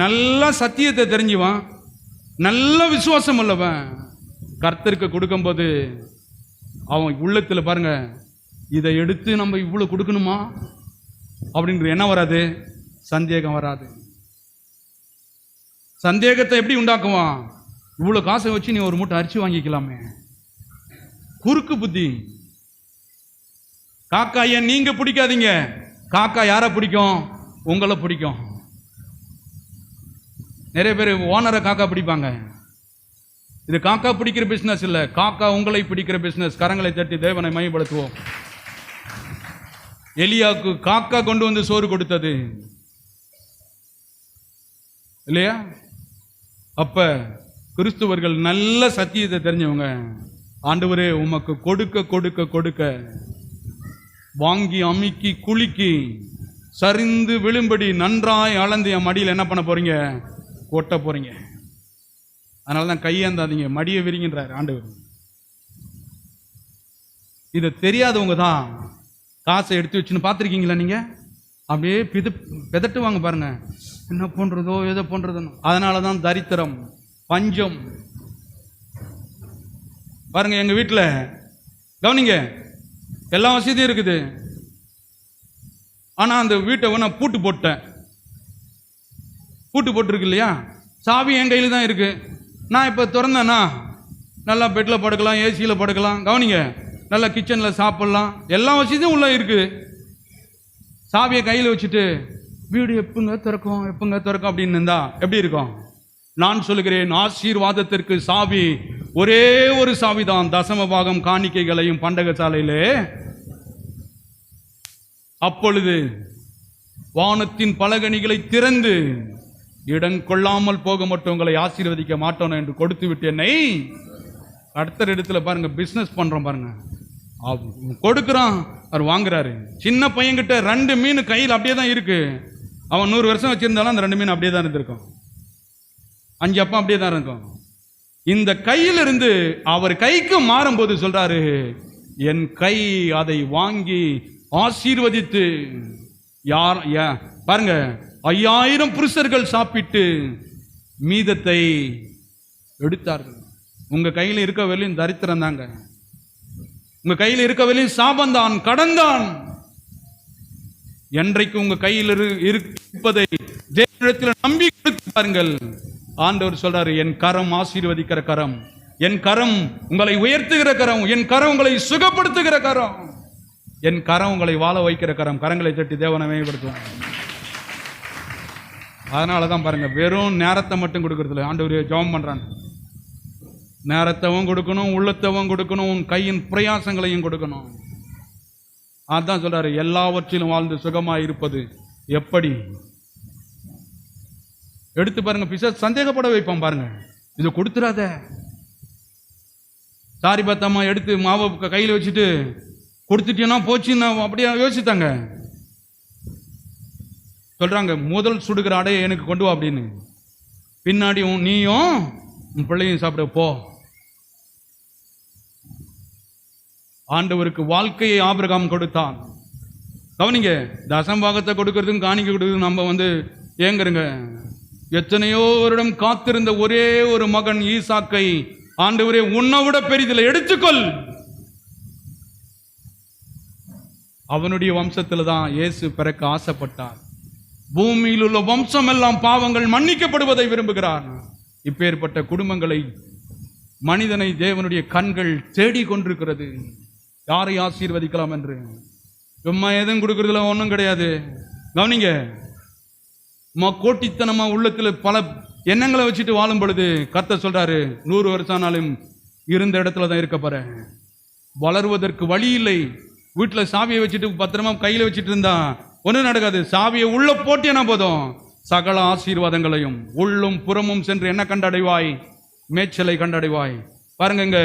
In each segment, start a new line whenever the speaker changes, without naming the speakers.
நல்ல சத்தியத்தை தெரிஞ்சுவான், நல்ல விசுவாசம் உள்ளவன் கர்த்தருக்கு கொடுக்கும்போது அவன் உள்ளத்துல பாருங்க, இதை எடுத்து நம்ம இவ்வளவு கொடுக்கணுமா அப்படின்ற என்ன வராது, சந்தேகம் வராது. சந்தேகத்தை எப்படி உண்டாக்குவான், இவ்வளவு காசை வச்சு நீ ஒரு மூட்டை அரிசி வாங்கிக்கலாமே. குறுக்கு புத்தி. காக்கா ஏன் நீங்க பிடிக்காதீங்க, காக்கா யாரை பிடிக்கும், உங்களை பிடிக்கும். நிறைய பேர் ஓனரை காக்கா பிடிப்பாங்க. இது காக்கா பிடிக்கிற பிசினஸ் இல்ல, காக்கா உங்களை பிடிக்கிற பிசினஸ். கரங்களை தட்டி தேவனை மையப்படுத்துவோம். எலியாவுக்கு காக்கா கொண்டு வந்து சோறு கொடுத்தது இல்லையா? அப்ப கிறிஸ்துவர்கள் நல்ல சத்தியத்தை தெரிஞ்சவங்க, ஆண்டவரே உமக்கு கொடுக்க கொடுக்க கொடுக்க வாங்கி அமுக்கி குலுக்கி சரிந்து விழும்படி நன்றாய் அளந்து என் மடியில் என்ன பண்ண போறீங்க, கொட்ட போறீங்க. அதனாலதான் கையேந்தாதீங்க, மடியை விரிங்கன்றார் ஆண்டவர். இதை தெரியாதவங்க தான் காசை எடுத்து வச்சுன்னு பார்த்துருக்கீங்களா நீங்க? அப்படியே பிதட்டுவாங்க பாருங்க, என்ன பண்றதோ எதை பண்றதுன்னு. அதனாலதான் தரித்திரம், பஞ்சம். பாருங்க எங்க வீட்டில் கவனிங்க, எல்லா வசதியும் இருக்குது. ஆனா அந்த வீட்டை நான் பூட்டு போட்டேன். பூட்டு போட்டுருக்கு இல்லையா, சாவி என் கையில் தான் இருக்கு. நான் இப்போ திறந்தேன்னா நல்லா பெட்டில் படுக்கலாம், ஏசியில் படுக்கலாம். கவனிங்க, நல்லா கிச்சனில் சாப்பிடலாம், எல்லா வசதியும் உள்ள இருக்கு. சாவியை கையில் வச்சுட்டு வீடு எப்பங்க திறக்கும் எப்பங்க திறக்கும் அப்படின்னு இருந்தா எப்படி இருக்கும்? நான் சொல்லுகிறேன், ஆசீர்வாதத்திற்கு சாவி ஒரே ஒரு சாவிதான், தசம பாகம் காணிக்கைகளையும் பண்டக சாலையிலே. அப்பொழுது வானத்தின் பலகணிகளை திறந்து இடம் கொள்ளாமல் போக மட்டும் உங்களை ஆசீர்வதிக்க மாட்டோம் என்று கொடுத்து விட்டு என்னை அடுத்த இடத்துல பாருங்க, பிசினஸ் பண்றோம் பாருங்க, கொடுக்குறான், அவர் வாங்குறாரு. சின்ன பையன்கிட்ட 2 மீன் கையில் அப்படியே தான் இருக்கு. அவன் 100 வருஷம் வச்சிருந்தாலும் அந்த 2 மீன் அப்படியே தான் இருந்திருக்கும், 5 அப்பா அப்படியே தான் இருக்கும். இந்த கையிலிருந்து அவர் கைக்கு மாறும்போது சொல்றாரு, என் கை அதை வாங்கி ஆசீர்வதித்து. யார் பாருங்க, 5000 புருஷர்கள் சாப்பிட்டு மீதத்தை எடுத்தார்கள். உங்க கையில் இருக்க வெளியும் தரித்திரம் தாங்க, உங்க கையில் இருக்க வெளியும் சாபந்தான், கடந்தான். என்றைக்கு உங்க கையில் இருப்பதை தேவனிடத்தில் நம்பி கொடுத்து பாருங்கள். ஆண்டவர் சொல்றாரு, என் கரம் ஆசீர்வதிக்கிற கரம், என் கரம் உங்களை உயர்த்துகிற கரம், என் கரம் உங்களை சுகப்படுத்துகிற கரம், என் கரம் உங்களை வாழ வைக்கிற கரம். கரங்களை தட்டி தேவனை மேம்படுத்துவோம். அதனாலதான் பாருங்க, வெறும் நேரத்தை மட்டும் கொடுக்கறதில்ல. ஆண்டவர் ஜெபம் பண்றான், நேரத்தவும் கொடுக்கணும், உள்ளத்தவும் கொடுக்கணும், உன் கையின் பிரயாசங்களையும் கொடுக்கணும். அதான் சொல்றாரு, எல்லாவற்றிலும் வாழ்ந்து சுகமாய் இருப்பது எப்படி. எடுத்து பாருங்க, பிசாசு சந்தேகப்பட வைப்பான் பாருங்க, இதை கொடுத்துறாத. சாரி பத்தம்மா எடுத்து மாவை கையில் வச்சுட்டு கொடுத்துட்டேன்னா போச்சுன்னா அப்படியே யோசித்தாங்க. சொல்றாங்க, முதல் சுடுகிற அடையை எனக்கு கொண்டு வா அப்படின்னு. பின்னாடி நீயும் உன் பிள்ளையும் சாப்பிட போ. ஆண்டவருக்கு வாழ்க்கையை ஆபிரகாம் கொடுத்தான். கவனிங்க, தசம்பாகத்தை கொடுக்கறதும் காணிக்க கொடுக்கறதும் நம்ம ஏங்குறங்க. எத்தனையோ வருடம் காத்திருந்த ஒரே ஒரு மகன் ஈசாக்கை ஆண்டவரே உன்னை விட பெரிதில்லை, எடுத்துக்கொள். அவனுடைய வம்சத்துல தான் இயேசு பிறக்க ஆசைப்பட்டார். பூமியில் உள்ள வம்சம் எல்லாம் பாவங்கள் மன்னிக்கப்படுவதை விரும்புகிறார். இப்பேற்பட்ட குடும்பங்களை மனிதனை தேவனுடைய கண்கள் தேடி கொண்டிருக்கிறது. யாரை ஆசீர்வதிக்கலாம் என்று. சும்மா எதுவும் கொடுக்கறதுல ஒன்றும் கிடையாது. கவனிங்க, கோட்டித்தனமா உள்ளத்துல பல எண்ணங்களை வச்சுட்டு வாழும் பொழுது கர்த்தர் சொல்றாரு, 100 வருஷம் ஆனாலும் இருந்த இடத்துல தான் இருக்க போற. வளருவதற்கு வழி இல்லை. வீட்டுல சாவியை வச்சுட்டு பத்திரமா கையில வச்சுட்டு இருந்தா ஒன்றும் நடக்காது. சாவியை உள்ள போட்டேனா போதும், சகல ஆசீர்வாதங்களையும் உள்ளும் புறமும் சென்று என்ன கண்டடைவாய், மேய்ச்சலை கண்டடைவாய். பாருங்க, இங்க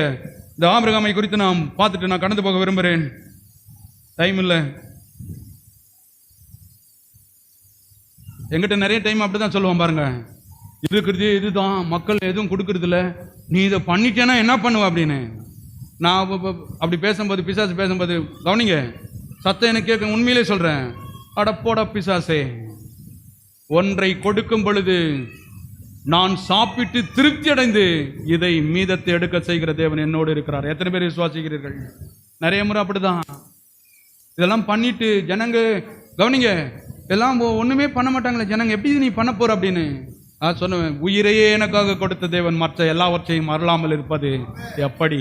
இந்த ஆபிரகாமை குறித்து நான் பார்த்துட்டு நான் கடந்து போக விரும்புகிறேன், டைம் இல்லை. எங்கிட்ட நிறைய டைம் அப்படிதான் சொல்லுவான் பாருங்க, இருக்கிறது இதுதான், மக்கள் எதுவும் கொடுக்கறது இல்லை, நீ இதை பண்ணிட்டேன்னா என்ன பண்ணுவ அப்படின்னு. நான் அப்படி பேசும்போது, பிசாசு பேசும்போது கவனிங்க, சத்தம் எனக்கு கேட்க, உண்மையிலே சொல்றேன், அடப்போட பிசாசே, ஒன்றை கொடுக்கும் பொழுது நான் சாப்பிட்டு திருப்தி அடைந்து இதை மீதத்தை எடுக்க செய்கிற தேவன் என்னோடு இருக்கிறார். எத்தனை பேர் விசுவாசிக்கிறீர்கள்? நிறைய முறை அப்படிதான். இதெல்லாம் பண்ணிட்டு ஜனங்க கவனிங்க, எல்லாம் ஒண்ணுமே பண்ண மாட்டாங்களே ஜனங்க, எப்படி நீ பண்ண போற அப்படின்னு நான் சொன்னேன். உயிரையே எனக்காக கொடுத்த தேவன் மற்ற எல்லாவற்றையும் அருளாமல் இருப்பது எப்படி?